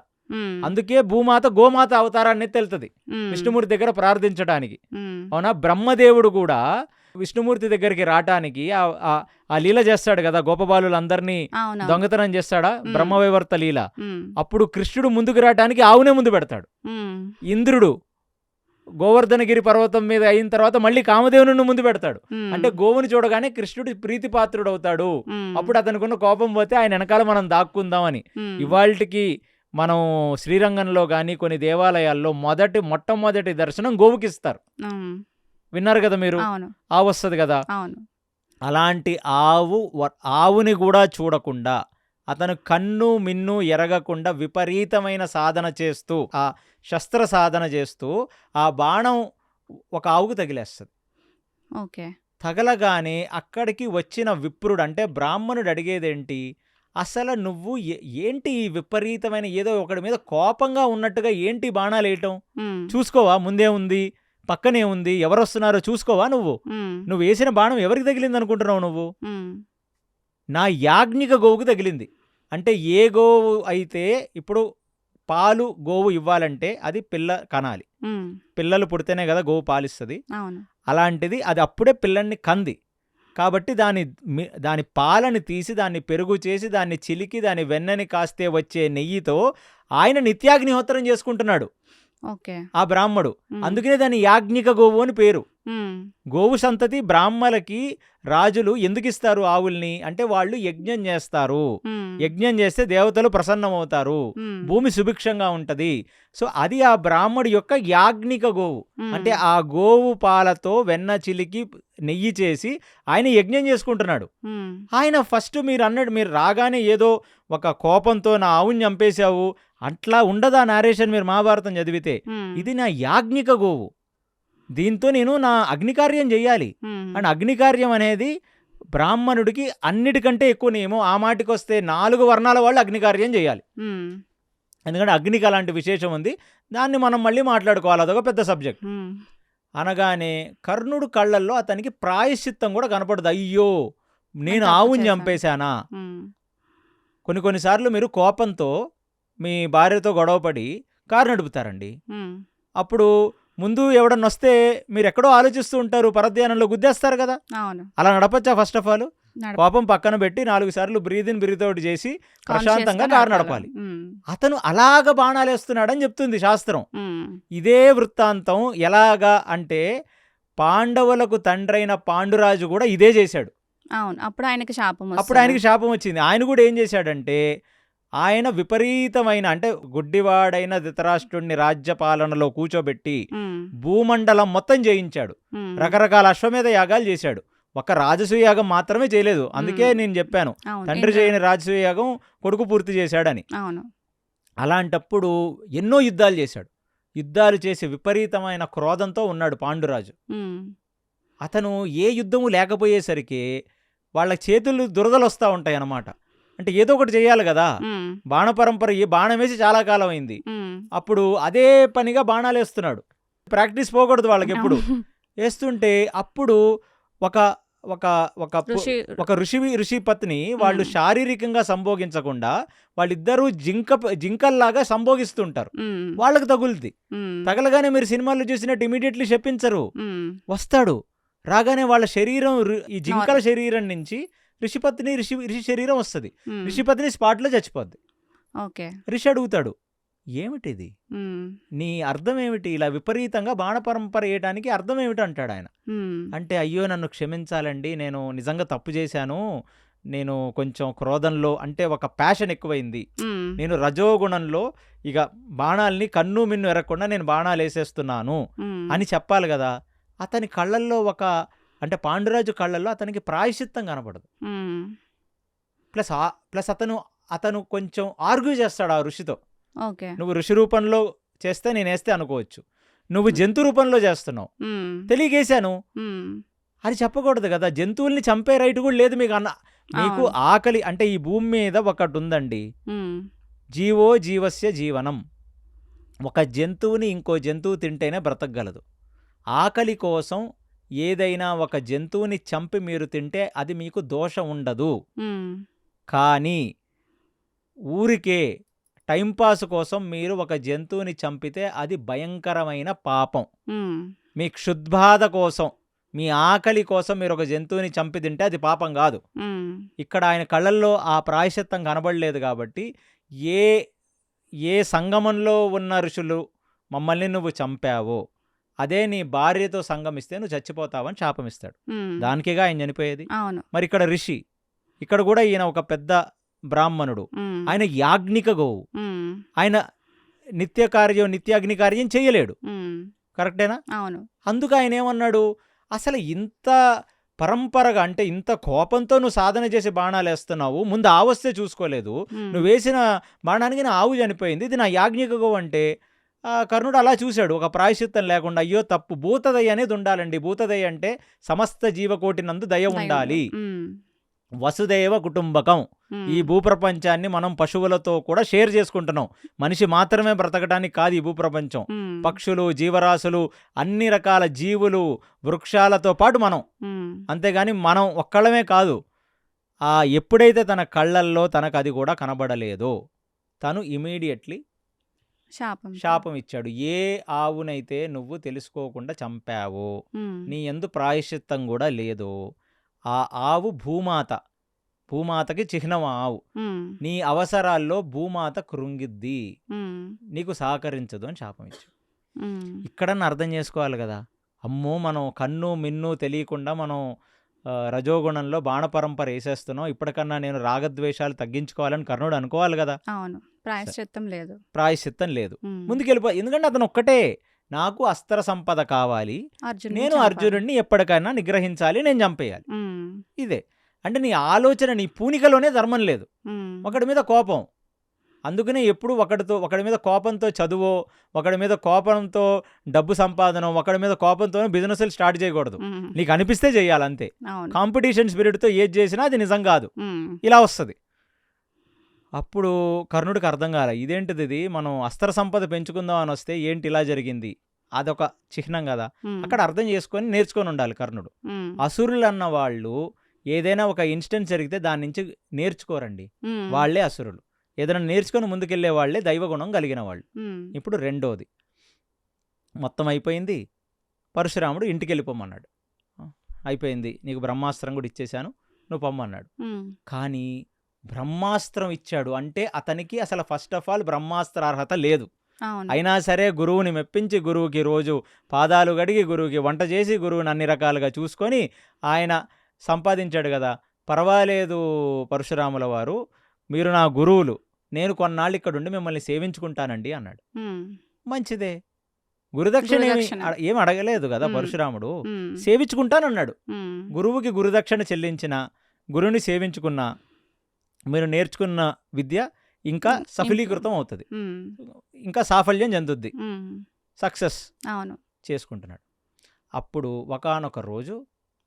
అందుకే భూమాత గోమాత అవతారాన్ని తెలుతుంది విష్ణుమూర్తి దగ్గర ప్రార్థించడానికి. అవునా? బ్రహ్మదేవుడు కూడా విష్ణుమూర్తి దగ్గరికి రావటానికి ఆ లీల చేస్తాడు కదా, గోపబాలులందరినీ దొంగతనం చేస్తాడా, బ్రహ్మవైవర్త లీల. అప్పుడు కృష్ణుడు ముందుకు రావటానికి ఆవునే ముందు పెడతాడు. ఇంద్రుడు గోవర్ధనగిరి పర్వతం మీద అయిన తర్వాత మళ్ళీ కామదేవుని ముందు పెడతాడు. అంటే గోవుని చూడగానే కృష్ణుడు ప్రీతిపాత్రుడు అవుతాడు. అప్పుడు అతనికున్న కోపం పోతే ఆయన వెనకాల మనం దాక్కుందామని. ఇవాళకి మనం శ్రీరంగంలో కానీ కొన్ని దేవాలయాల్లో మొట్టమొదటి దర్శనం గోవుకిస్తారు. విన్నారు కదా మీరు? ఆవు వస్తుంది కదా. అలాంటి ఆవుని కూడా చూడకుండా అతను కన్ను మిన్ను ఎరగకుండా విపరీతమైన సాధన చేస్తూ, ఆ శస్త్ర సాధన చేస్తూ ఆ బాణం ఒక ఆవుకు తగిలేస్తుంది. తగలగానే అక్కడికి వచ్చిన విప్రుడు అంటే బ్రాహ్మణుడు అడిగేదేంటి, అసలు నువ్వు ఏంటి ఈ విపరీతమైన ఏదో ఒకటి మీద కోపంగా ఉన్నట్టుగా ఏంటి బాణాలు వేయటం? చూసుకోవా ముందే ఉంది, పక్కనే ఉంది, ఎవరు వస్తున్నారో చూసుకోవా? నువ్వు వేసిన బాణం ఎవరికి తగిలింది అనుకుంటున్నావు? నువ్వు నా యాజ్ఞిక గోవుకు తగిలింది. అంటే ఏ గోవు అయితే ఇప్పుడు పాలు గోవు ఇవ్వాలంటే అది పిల్ల కనాలి, పిల్లలు పుడితేనే కదా గోవు పాలిస్తుంది. అలాంటిది అది అప్పుడే పిల్లల్ని కంది కాబట్టి దాని పాలని తీసి దాన్ని పెరుగు చేసి దాన్ని చిలికి దాని వెన్నని కాస్తే వచ్చే నెయ్యితో ఆయన నిత్యాగ్నిహోత్రం చేసుకుంటున్నాడు ఆ బ్రాహ్మడు. అందుకనే దాని యాజ్ఞిక గోవు అని పేరు. గోవు సంతతి బ్రాహ్మలకి రాజులు ఎందుకు ఇస్తారు ఆవుల్ని అంటే వాళ్ళు యజ్ఞం చేస్తారు. యజ్ఞం చేస్తే దేవతలు ప్రసన్నమవుతారు, భూమి సుభిక్షంగా ఉంటది. సో అది ఆ బ్రాహ్మడి యొక్క యాజ్ఞిక గోవు. అంటే ఆ గోవు పాలతో వెన్న చిలికి నెయ్యి చేసి ఆయన యజ్ఞం చేసుకుంటున్నాడు. ఆయన ఫస్ట్ మీరు రాగానే ఏదో ఒక కోపంతో నా ఆవుని చంపేశావు అట్లా ఉండదా నారేషన్ మీరు మహాభారతం చదివితే. ఇది నా యాజ్ఞిక గోవు, దీంతో నేను నా అగ్నికార్యం చెయ్యాలి. అండ్ అగ్నికార్యం అనేది బ్రాహ్మణుడికి అన్నిటికంటే ఎక్కువ నియమం. ఆ మాటికి వస్తే 4 వర్ణాల వాళ్ళు అగ్నికార్యం చేయాలి. ఎందుకంటే అగ్నికి అలాంటి విశేషం ఉంది, దాన్ని మనం మళ్ళీ మాట్లాడుకోవాలి, అదొక పెద్ద సబ్జెక్ట్. అనగానే కర్ణుడు కళ్ళల్లో అతనికి ప్రాయశ్చిత్తం కూడా కనపడదు. అయ్యో నేను ఆవుని చంపేశానా. కొన్నిసార్లు మీరు కోపంతో మీ భార్యతో గొడవపడి కారు నడుపుతారండి. అప్పుడు ముందు ఎవడన్నా వస్తే మీరు ఎక్కడో ఆలోచిస్తూ ఉంటారు, పరధ్యానంలో గుద్దేస్తారు కదా. అలా నడపచ్చా? ఫస్ట్ ఆఫ్ ఆల్ కోపం పక్కన పెట్టి 4 సార్లు బ్రీత్ అవుట్ చేసి ప్రశాంతంగా కారు నడపాలి. అతను అలాగ బాణాలు వేస్తున్నాడని చెప్తుంది శాస్త్రం. ఇదే వృత్తాంతం ఎలాగా అంటే పాండవులకు తండ్రైన పాండురాజు కూడా ఇదే చేశాడు. అప్పుడు ఆయనకి శాపం వచ్చింది. ఆయన కూడా ఏం చేశాడంటే ఆయన విపరీతమైన అంటే గుడ్డివాడైన ధృతరాష్ట్రుడిని రాజ్యపాలనలో కూర్చోబెట్టి భూమండలం మొత్తం జయించాడు. రకరకాల అశ్వమేధ యాగాలు చేశాడు. ఒక రాజసూయ యాగం మాత్రమే చేయలేదు. అందుకే నేను చెప్పాను తండ్రి చేయని రాజసూయ యాగం కొడుకు పూర్తి చేశాడని. అలాంటప్పుడు ఎన్నో యుద్ధాలు చేశాడు. యుద్ధాలు చేసి విపరీతమైన క్రోధంతో ఉన్నాడు పాండురాజు. అతను ఏ యుద్ధము లేకపోయేసరికి వాళ్ళ చేతులు దురదలు వస్తూ ఉంటాయి అన్నమాట. అంటే ఏదో ఒకటి చేయాలి కదా. బాణ పరంపర బాణం వేసి చాలా కాలం అయింది. అప్పుడు అదే పనిగా బాణాలు వేస్తున్నాడు. ప్రాక్టీస్ పోకూడదు వాళ్ళకి ఎప్పుడు. వేస్తుంటే అప్పుడు ఒక ఋషి పత్ని వాళ్ళు శారీరకంగా సంభోగించకుండా వాళ్ళిద్దరూ జింకల్లాగా సంభోగిస్తుంటారు. వాళ్ళకి తగులుద్ది. తగలగానే మీరు సినిమాల్లో చూసినట్టు ఇమీడియట్లీ చెప్పించరు. వస్తాడు, రాగానే వాళ్ళ శరీరం ఈ జింకల శరీరం నుంచి ఋషి శరీరం వస్తుంది. ఋషిపత్ని స్పాట్లో చచ్చిపోద్ది. ఋషి అడుగుతాడు, ఏమిటిది, నీ అర్థం ఏమిటి, ఇలా విపరీతంగా బాణ పరంపర వేయడానికి అర్థం ఏమిటి అంటాడు ఆయన. అంటే అయ్యో నన్ను క్షమించాలండి, నేను నిజంగా తప్పు చేశాను, నేను కొంచెం క్రోధంలో అంటే ఒక ప్యాషన్ ఎక్కువైంది, నేను రజోగుణంలో ఇక బాణాలని కన్ను మిన్ను ఎరగకుండా నేను బాణాలు వేసేస్తున్నాను అని చెప్పాలి కదా. అతని కళ్ళల్లో అంటే పాండురాజు కళ్ళల్లో అతనికి ప్రాయశ్చిత్తం కనపడదు. ప్లస్ అతను కొంచెం ఆర్గ్యూ చేస్తాడు ఆ ఋషితో. నువ్వు ఋషి రూపంలో చేస్తే నేను వేస్తే అనుకోవచ్చు, నువ్వు జంతు రూపంలో చేస్తున్నావు, తెలియగేశాను అది చెప్పకూడదు కదా. జంతువుల్ని చంపే రైట్ కూడా లేదు మీకు. మీకు ఆకలి అంటే ఈ భూమి మీద ఒకటి ఉందండి, జీవో జీవస్య జీవనం. ఒక జంతువుని ఇంకో జంతువు తింటేనే బ్రతకగలదు. ఆకలి కోసం ఏదైనా ఒక జంతువుని చంపి మీరు తింటే అది మీకు దోషం ఉండదు. కానీ ఊరికే టైంపాస్ కోసం మీరు ఒక జంతువుని చంపితే అది భయంకరమైన పాపం. మీ క్షుద్బాధ కోసం, మీ ఆకలి కోసం మీరు ఒక జంతువుని చంపి తింటే అది పాపం కాదు. ఇక్కడ ఆయన కళ్ళల్లో ఆ ప్రాయశ్చిత్తం కనబడలేదు కాబట్టి ఏ సంగమంలో ఉన్న ఋషులు మమ్మల్ని నువ్వు చంపావో అదే నీ భార్యతో సంగమిస్తే నువ్వు చచ్చిపోతావని శాపమిస్తాడు. దానికిగా ఆయన చనిపోయేది. మరి ఇక్కడ ఋషి, ఇక్కడ కూడా ఈయన ఒక పెద్ద బ్రాహ్మణుడు, ఆయన యాజ్ఞిక గోవు, ఆయన నిత్యాగ్ని కార్యం చేయలేడు. కరెక్టేనా? అందుకు ఆయన ఏమన్నాడు, అసలు ఇంత పరంపరగా అంటే ఇంత కోపంతో నువ్వు సాధన చేసి బాణాలు వేస్తున్నావు, ముందు ఆవు వస్తే చూసుకోలేదు, నువ్వు వేసిన బాణానికి నా ఆవు చనిపోయింది, ఇది నా యాజ్ఞిక గోవు అంటే కర్ణుడు అలా చూశాడు, ఒక ప్రాయశ్చిత్తం లేకుండా. అయ్యో తప్పు, భూతదయ అనేది ఉండాలండి. భూతదయ అంటే సమస్త జీవకోటి నందు దయ ఉండాలి. వసుదైవ కుటుంబకం. ఈ భూప్రపంచాన్ని మనం పశువులతో కూడా షేర్ చేసుకుంటున్నాం. మనిషి మాత్రమే బ్రతకడానికి కాదు ఈ భూప్రపంచం. పక్షులు, జీవరాశులు, అన్ని రకాల జీవులు, వృక్షాలతో పాటు మనం. అంతేగాని మనం ఒక్కళ్ళమే కాదు. ఎప్పుడైతే తన కళ్ళల్లో తనకు అది కూడా కనబడలేదో తను ఇమీడియట్లీ శాపం ఇచ్చాడు. ఏ ఆవునైతే నువ్వు తెలుసుకోకుండా చంపావో, నీ యందు ప్రాయశ్చిత్తం కూడా లేదో, ఆ ఆవు భూమాతకి చిహ్నం. ఆవు నీ అవసరాల్లో భూమాత కృంగిద్ది, నీకు సహకరించదు అని శాపం ఇచ్చాడు. ఇక్కడన్నా అర్థం చేసుకోవాలి కదా. అమ్మో, మనం కన్ను మిన్ను తెలియకుండా మనం రజోగుణంలో బాణపరంపర వేసేస్తున్నాం, ఇప్పటికన్నా నేను రాగద్వేషాలు తగ్గించుకోవాలని కర్ణుడు అనుకోవాలి కదా. ప్రాయశ్చిత్తం లేదు, ముందుకెళ్ళిపో. ఎందుకంటే అతను ఒక్కటే, నాకు అస్త్ర సంపద కావాలి, నేను అర్జునుడిని ఎప్పటికైనా నిగ్రహించాలి, నేను చంపేయాలి. ఇదే అంటే నీ ఆలోచన, నీ పూనికలోనే ధర్మం లేదు. ఒకడి మీద కోపం, అందుకనే ఎప్పుడు ఒకడి మీద కోపంతో చదువో, ఒకడి మీద కోపంతో డబ్బు సంపాదన, ఒకడి మీద కోపంతో బిజినెస్లు స్టార్ట్ చేయకూడదు. నీకు అనిపిస్తే చేయాలి అంతే. కాంపిటీషన్ స్పిరిట్తో ఏది చేసినా అది నిజం కాదు, ఇలా వస్తుంది. అప్పుడు కర్ణుడికి అర్థం కాలే, ఇదేంటిది, ఇది మనం అస్త్ర సంపద పెంచుకుందాం అని వస్తే ఏంటి ఇలా జరిగింది, అదొక చిహ్నం కదా. అక్కడ అర్థం చేసుకొని నేర్చుకొని ఉండాలి కర్ణుడు. అసురులు అన్న వాళ్ళు ఏదైనా ఒక ఇన్సిడెంట్ జరిగితే దాని నుంచి నేర్చుకోరండి, వాళ్లే అసురులు. ఏదైనా నేర్చుకొని ముందుకెళ్లే వాళ్లే దైవగుణం కలిగిన వాళ్ళు. ఇప్పుడు రెండోది మొత్తం అయిపోయింది. పరశురాముడు ఇంటికి వెళ్ళిపోమన్నాడు. అయిపోయింది, నీకు బ్రహ్మాస్త్రం కూడా ఇచ్చేశాను, నువ్వు పొమ్మన్నాడు. కానీ బ్రహ్మాస్త్రం ఇచ్చాడు అంటే అతనికి అసలు ఫస్ట్ ఆఫ్ ఆల్ బ్రహ్మాస్త్ర అర్హత లేదు. అయినా సరే గురువుని మెప్పించి, గురువుకి రోజు పాదాలు గడిగి, గురువుకి వంట చేసి, గురువుని అన్ని రకాలుగా చూసుకొని ఆయన సంపాదించాడు కదా. పర్వాలేదు పరశురాముల వారు, మీరు నా గురువులు, నేను కొన్నాళ్ళు ఇక్కడుండి మిమ్మల్ని సేవించుకుంటానండి అన్నాడు. మంచిదే, గురుదక్షిణ ఏమి అడగలేదు కదా పరశురాముడు, సేవించుకుంటానన్నాడు. గురువుకి గురుదక్షిణ చెల్లించిన, గురువుని సేవించుకున్న, మీరు నేర్చుకున్న విద్య ఇంకా సఫలీకృతం అవుతుంది, ఇంకా సాఫల్యం చెందుద్ది, సక్సెస్ చేసుకుంటున్నాడు. అప్పుడు ఒకానొక రోజు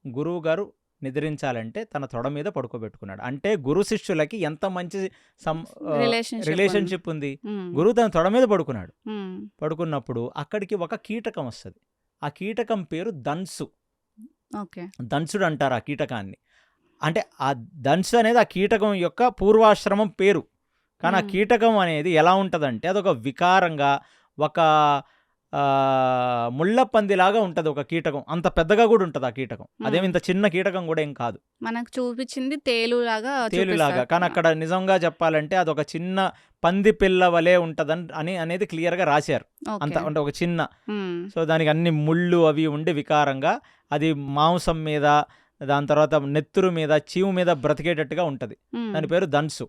గురువు గారు నిద్రించాలంటే తన తొడ మీద పడుకోబెట్టుకున్నాడు. అంటే గురు శిష్యులకి ఎంత మంచి రిలేషన్షిప్ ఉంది. గురువు తన తొడ మీద పడుకున్నాడు. పడుకున్నప్పుడు అక్కడికి ఒక కీటకం వస్తుంది. ఆ కీటకం పేరు దంసు. దంసుడు అంటారు ఆ కీటకాన్ని. అంటే ఆ దంసు అనేది ఆ కీటకం యొక్క పూర్వాశ్రమం పేరు. కానీ ఆ కీటకం అనేది ఎలా ఉంటుందంటే అదొక వికారంగా, ఒక ముళ్ళపందిలాగా ఉంటుంది ఒక కీటకం. అంత పెద్దగా కూడా ఉంటుంది ఆ కీటకం. అదేమి ఇంత చిన్న కీటకం కూడా ఏం కాదు. మనకు చూపించింది తేలులాగా. కానీ అక్కడ నిజంగా చెప్పాలంటే అదొక చిన్న పంది పిల్ల వలే ఉంటదని అనేది క్లియర్గా రాశారు. అంత అంటే ఒక చిన్న, సో దానికి అన్ని ముళ్ళు అవి ఉండి వికారంగా, అది మాంసం మీద, దాని తర్వాత నెత్తురు మీద, చీము మీద బ్రతికేటట్టుగా ఉంటుంది. దాని పేరు దంసు.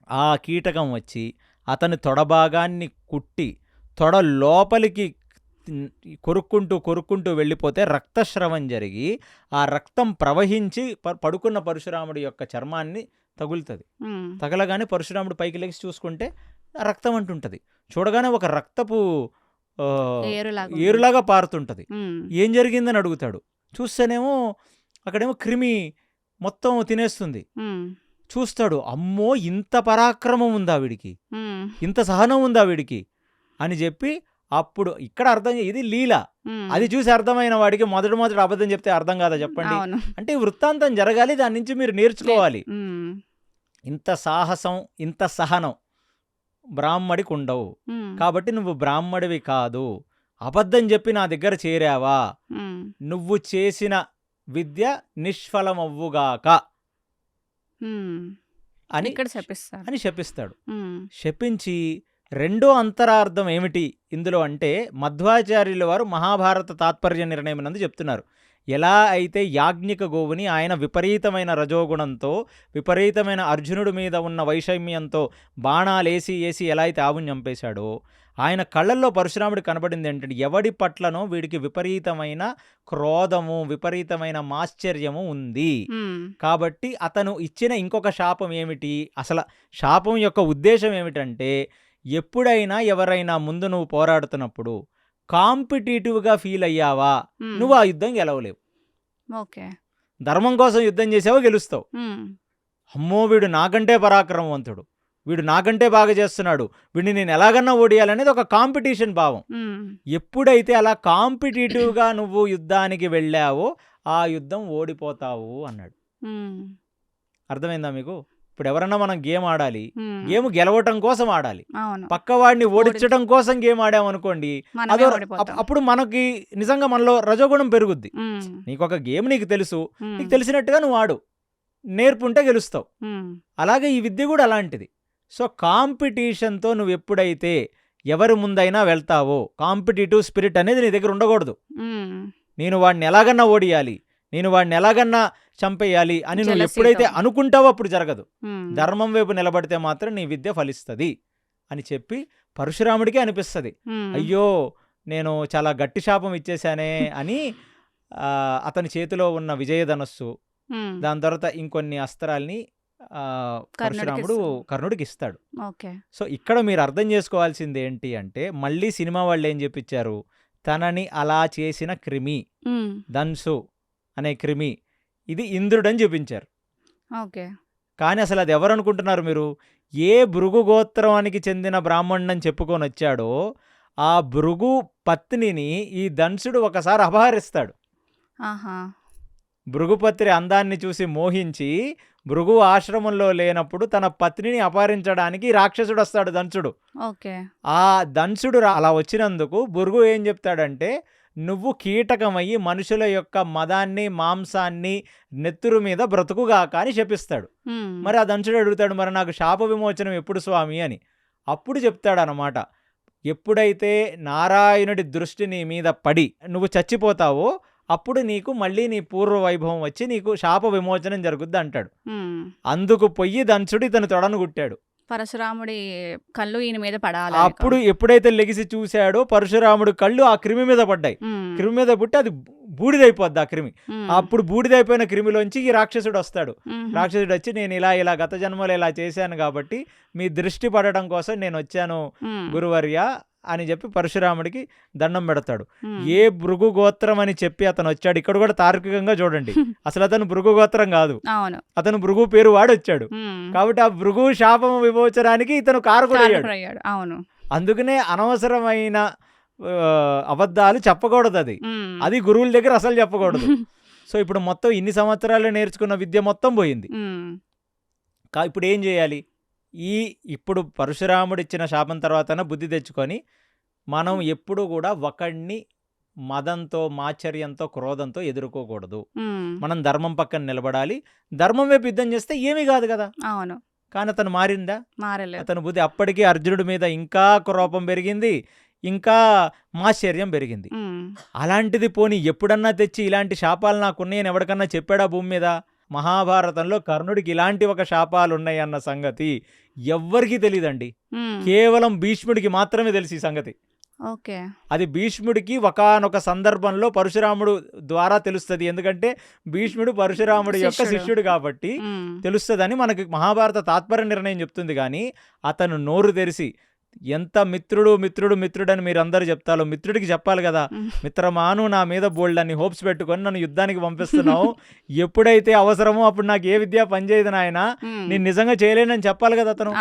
ఆ కీటకం వచ్చి అతని తొడభాగాన్ని కుట్టి తొడ లోపలికి కొరుక్కుంటూ వెళ్ళిపోతే రక్తస్రవం జరిగి ఆ రక్తం ప్రవహించి పడుకున్న పరశురాముడి యొక్క చర్మాన్ని తగులుతుంది. తగలగానే పరశురాముడు పైకి లేచి చూసుకుంటే రక్తం అంటుంటది. చూడగానే ఒక రక్తపు ఏరులాగా పారుతుంటది. ఏం జరిగిందని అడుగుతాడు. చూస్తేనేమో అక్కడేమో క్రిమి మొత్తం తినేస్తుంది. చూస్తాడు, అమ్మో ఇంత పరాక్రమం ఉందా వీడికి, ఉమ్, ఇంత సహనం ఉందా వీడికి అని చెప్పి అప్పుడు ఇక్కడ అర్థం ఇది లీల. ఉమ్, అది చూసి అర్థమైన వాడికి మొదటి అబద్ధం చెప్తే అర్థం కాదా చెప్పండి. అవును. అంటే ఈ వృత్తాంతం జరగాలి, దాని నుంచి మీరు నేర్చుకోవాలి. ఉమ్, ఇంత సాహసం ఇంత సహనం బ్రాహ్మడికి ఉండవు, ఉమ్, కాబట్టి నువ్వు బ్రాహ్మడివి కాదు, అబద్ధం చెప్పి నా దగ్గర చేరావా, ఉమ్, నువ్వు చేసిన విద్య నిష్ఫలమవ్వుగాక ఉమ్. అని ఇక్కడ చెప్పిస్తారు. అని శపిస్తాడు. ఉమ్, శపించి రెండో అంతరార్థం ఏమిటి ఇందులో అంటే మధ్వాచార్యుల వారు మహాభారత తాత్పర్య నిర్ణయం నందు చెప్తున్నారు. ఎలా అయితే యాజ్ఞిక గోవుని ఆయన విపరీతమైన రజోగుణంతో, విపరీతమైన అర్జునుడి మీద ఉన్న వైషమ్యంతో బాణాలేసి ఎలా అయితే ఆవుని చంపేశాడో, ఆయన కళ్ళల్లో పరశురాముడు కనబడింది ఏంటంటే ఎవడి పట్లనో వీడికి విపరీతమైన క్రోధము, విపరీతమైన మాశ్చర్యము ఉంది. ఉమ్, కాబట్టి కాబట్టి అతను ఇచ్చిన ఇంకొక శాపం ఏమిటి, అసలు శాపం యొక్క ఉద్దేశం ఏమిటంటే ఎప్పుడైనా ఎవరైనా ముందు నువ్వు పోరాడుతున్నప్పుడు కాంపిటేటివ్గా ఫీల్ అయ్యావా, ఉమ్, నువ్వు ఆ యుద్ధం గెలవలేవు. ఓకే. ధర్మం కోసం యుద్ధం చేసావో గెలుస్తావు. ఉమ్, అమ్మో వీడు నాకంటే పరాక్రమవంతుడు, వీడు నాకంటే బాగా చేస్తున్నాడు, వీడిని నేను ఎలాగన్నా ఓడియాలనేది ఒక కాంపిటీషన్ భావం. ఉమ్, ఎప్పుడైతే అలా కాంపిటేటివ్గా నువ్వు యుద్ధానికి వెళ్ళావో ఆ యుద్ధం ఓడిపోతావు అన్నాడు. ఉమ్, అర్థమైందా మీకు? ఇప్పుడు ఎవరన్నా మనం గేమ్ ఆడాలి, ఉమ్, గేమ్ గెలవటం కోసం ఆడాలి, అవును. పక్కవాడిని ఓడించడం కోసం గేమ్ ఆడామనుకోండి, మనమే అదో ఓడిపోతాం. అప్పుడు మనకి నిజంగా మనలో రజోగుణం పెరుగుద్ది. ఉమ్, నీకు ఒక గేమ్ నీకు తెలుసు, ఉమ్, నీకు తెలిసినట్టుగా నువ్వు ఆడు, నేర్పుంటే గెలుస్తావు. ఉమ్, అలాగే ఈ విద్య కూడా అలాంటిది. సో కాంపిటీషన్తో నువ్వు ఎప్పుడైతే ఎవరి ముందైనా వెళ్తావో, కాంపిటేటివ్ స్పిరిట్ అనేది నీ దగ్గర ఉండకూడదు. ఉమ్, నేను వాడిని ఎలాగన్నా ఓడియాలి, నేను వాడిని ఎలాగన్నా చంపేయాలి అని నువ్వు Jealousy ఎప్పుడైతే తో. అనుకుంటావో అప్పుడు జరగదు. ఉమ్, ధర్మం వైపు నిలబడితే మాత్రం నీ విద్య ఫలిస్తుంది అని చెప్పి పరశురాముడికి అనిపిస్తుంది, ఉమ్, అయ్యో నేను చాలా గట్టి శాపం ఇచ్చేశానే అని. అతని చేతిలో ఉన్న విజయధనస్సు, ఉమ్, దాని తర్వాత ఇంకొన్ని అస్త్రాల్ని పరశురాముడు ఇస్తాడు. కర్ణుడికి ఇస్తాడు. ఓకే. సో ఇక్కడ మీరు అర్థం చేసుకోవాల్సింది ఏంటి అంటే మళ్ళీ సినిమా వాళ్ళు ఏం చెప్పించారు, తనని అలా చేసిన క్రిమి ఉమ్, ధన్సు అనే క్రిమి ఇది ఇంద్రుడని చూపించారు. ఓకే. కానీ అసలు అది ఎవరు అనుకుంటున్నారు మీరు? ఏ భృగు గోత్రానికి చెందిన బ్రాహ్మణుని చెప్పుకొని వచ్చాడో ఆ భృగు పత్నిని ఈ ధన్సుడు ఒకసారి అపహరిస్తాడు. ఆహా. భృగుపత్రి అందాన్ని చూసి మోహించి భృగు ఆశ్రమంలో లేనప్పుడు తన పత్నిని అపహరించడానికి రాక్షసుడు వస్తాడు ధన్సుడు. ఓకే. ఆ ధన్సుడు అలా వచ్చినందుకు భృగు ఏం చెప్తాడంటే, నువ్వు కీటకమయ్యి మనుషుల యొక్క మదాన్ని మాంసాన్ని నెత్తురు మీద బ్రతుకుగాక అని శపిస్తాడు. ఉమ్, మరి ఆ ధన్సుడు అడుగుతాడు, మరి నాకు శాప విమోచనం ఎప్పుడు స్వామి అని. అప్పుడు చెప్తాడనమాట, ఎప్పుడైతే నారాయణుడి దృష్టి నీ మీద పడి నువ్వు చచ్చిపోతావో అప్పుడు నీకు మళ్ళీ నీ పూర్వ వైభవం వచ్చి నీకు శాప విమోచనం జరుగుద్ది అంటాడు. ఉమ్. అందుకు పొయ్యి ధన్సుడు ఇతను తొడను గుట్టాడు. పరశురాముడి కళ్ళు ఈయన మీద పడాలి. అప్పుడు ఎప్పుడైతే లెగిసి చూశాడో పరశురాముడు కళ్ళు ఆ క్రిమి మీద పడ్డాయి. క్రిమి మీద పుట్టి అది బూడిదైపోద్ది ఆ క్రిమి. అప్పుడు బూడిదైపోయిన క్రిమిలోంచి ఈ రాక్షసుడు వస్తాడు. రాక్షసుడు వచ్చి, నేను ఇలా గత జన్మలో ఇలా చేశాను కాబట్టి మీ దృష్టి పడడం కోసం నేను వచ్చాను గురువర్య అని చెప్పి పరశురాముడికి దండం పెడతాడు. ఏ భృగు గోత్రం అని చెప్పి అతను వచ్చాడు. ఇక్కడ కూడా తార్కికంగా చూడండి, అసలు అతను భృగు గోత్రం కాదు, అతను భృగు పేరు వాడు వచ్చాడు. కాబట్టి ఆ భృగు శాపం విమోచనానికి ఇతను కారకుడయ్యాడు. అవును. అందుకనే అనవసరమైన అబద్ధాలు చెప్పకూడదు. అది గురువుల దగ్గర అసలు చెప్పకూడదు. సో ఇప్పుడు మొత్తం ఇన్ని సంవత్సరాలు నేర్చుకున్న విద్య మొత్తం పోయింది. ఇప్పుడు ఏం చేయాలి? ఇప్పుడు పరశురాముడు ఇచ్చిన శాపం తర్వాత బుద్ధి తెచ్చుకొని మనం ఎప్పుడు కూడా ఒకడిని మదంతో, మాచర్యంతో, క్రోధంతో ఎదుర్కోకూడదు. మనం ధర్మం పక్కన నిలబడాలి. ధర్మం వైపు యుద్ధం చేస్తే ఏమీ కాదు కదా. అవును. కానీ అతను మారిందా? మారలేదు. అతను బుద్ధి అప్పటికీ అర్జునుడి మీద ఇంకా కోపం పెరిగింది, ఇంకా మాశ్చర్యం పెరిగింది. అలాంటిది పోనీ ఎప్పుడన్నా తెచ్చి ఇలాంటి శాపాలు నాకున్నాయని ఎవరికన్నా చెప్పాడా భూమి మీద? మహాభారతంలో కర్ణుడికి ఇలాంటి ఒక శాపాలు ఉన్నాయి అన్న సంగతి ఎవ్వరికీ తెలియదండి. కేవలం భీష్ముడికి మాత్రమే తెలిసి ఈ సంగతి. ఓకే. అది భీష్ముడికి ఒకానొక సందర్భంలో పరశురాముడు ద్వారా తెలుస్తుంది. ఎందుకంటే భీష్ముడు పరశురాముడి యొక్క శిష్యుడు కాబట్టి తెలుస్తుందని మనకి మహాభారత తాత్పర్య నిర్ణయం చెప్తుంది. కానీ అతను నోరు తెరిచి ఎంత మిత్రుడు మిత్రుడు మిత్రుడని మీరు అందరు చెప్తారో మిత్రుడికి చెప్పాలి కదా, మిత్రమాను నా మీద బోల్డ్ అని హోప్స్ పెట్టుకొని నన్ను యుద్ధానికి పంపిస్తున్నావు, ఎప్పుడైతే అవసరమో అప్పుడు నాకు ఏ విద్య పనిచేయదు నాయన, నేను నిజంగా చేయలేనని చెప్పాలి కదా. అతను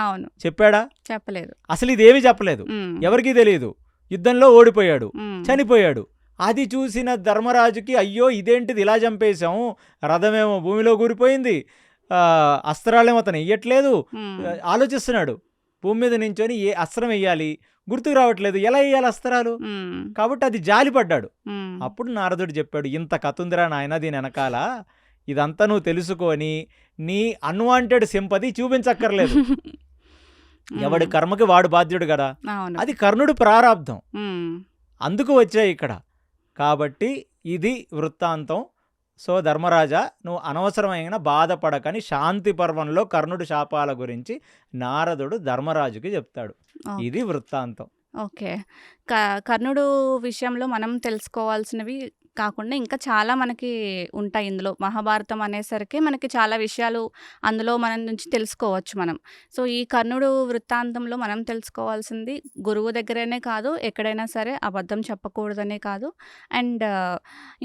చెప్పాడా? చెప్పలేదు. అసలు ఇదేమీ చెప్పలేదు, ఎవరికీ తెలియదు. యుద్ధంలో ఓడిపోయాడు, చనిపోయాడు. అది చూసిన ధర్మరాజుకి అయ్యో ఇదేంటిది ఇలా చంపేశాము, రథమేమో భూమిలో కూరిపోయింది, అస్త్రాలేమో అతను వెయ్యట్లేదు, ఆలోచిస్తున్నాడు. భూమి మీద నించొని ఏ అస్త్రం వెయ్యాలి గుర్తుకు రావట్లేదు, ఎలా వేయాలి అస్త్రాలు, కాబట్టి అది జాలిపడ్డాడు. అప్పుడు నారదుడు చెప్పాడు, ఇంత కతుందిరా నాయన దీని వెనకాల, ఇదంతా నువ్వు తెలుసుకొని నీ అన్వాంటెడ్ సింపతి చూపించక్కర్లేదు, ఎవడి కర్మకి వాడు బాధ్యుడు కదా, అది కర్ణుడు ప్రారాబ్ధం, అందుకు వచ్చాయి ఇక్కడ. కాబట్టి ఇది వృత్తాంతం. సో ధర్మరాజా, నువ్వు అనవసరమైన బాధపడకని శాంతి పర్వంలో కర్ణుడి శాపాల గురించి నారదుడు ధర్మరాజుకి చెప్తాడు. ఇది వృత్తాంతం. ఓకే. కర్ణుడు విషయంలో మనం తెలుసుకోవాల్సినవి కాకుండా ఇంకా చాలా మనకి ఉంటాయి ఇందులో. మహాభారతం అనేసరికి మనకి చాలా విషయాలు అందులో మనం నుంచి తెలుసుకోవచ్చు మనం. సో ఈ కర్ణుడు వృత్తాంతంలో మనం తెలుసుకోవాల్సింది గురువు దగ్గరనే కాదు, ఎక్కడైనా సరే అబద్ధం చెప్పకూడదనే కాదు. అండ్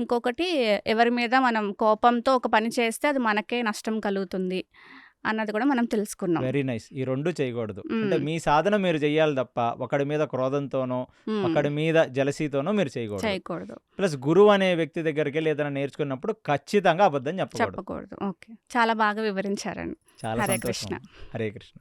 ఇంకొకటి, ఎవరి మీద మనం కోపంతో ఒక పని చేస్తే అది మనకే నష్టం కలుగుతుంది అన్నది కూడా మనం తెలుసుకున్నాం. Very nice. ఈ రెండు చేయకూడదు, అంటే మీ సాధన మీరు చెయ్యాలి తప్ప ఒకడి మీద క్రోధంతోనో ఒకడి మీద జలసీతోనో మీరు చేయకూడదు. ప్లస్ గురువు అనే వ్యక్తి దగ్గరికి వెళ్ళి ఏదైనా నేర్చుకున్నప్పుడు ఖచ్చితంగా అబద్ధం చెప్పకూడదు. ఓకే, చాలా బాగా వివరించారండి. చాలా హరే సంతోషం. కృష్ణ. హరే కృష్ణ.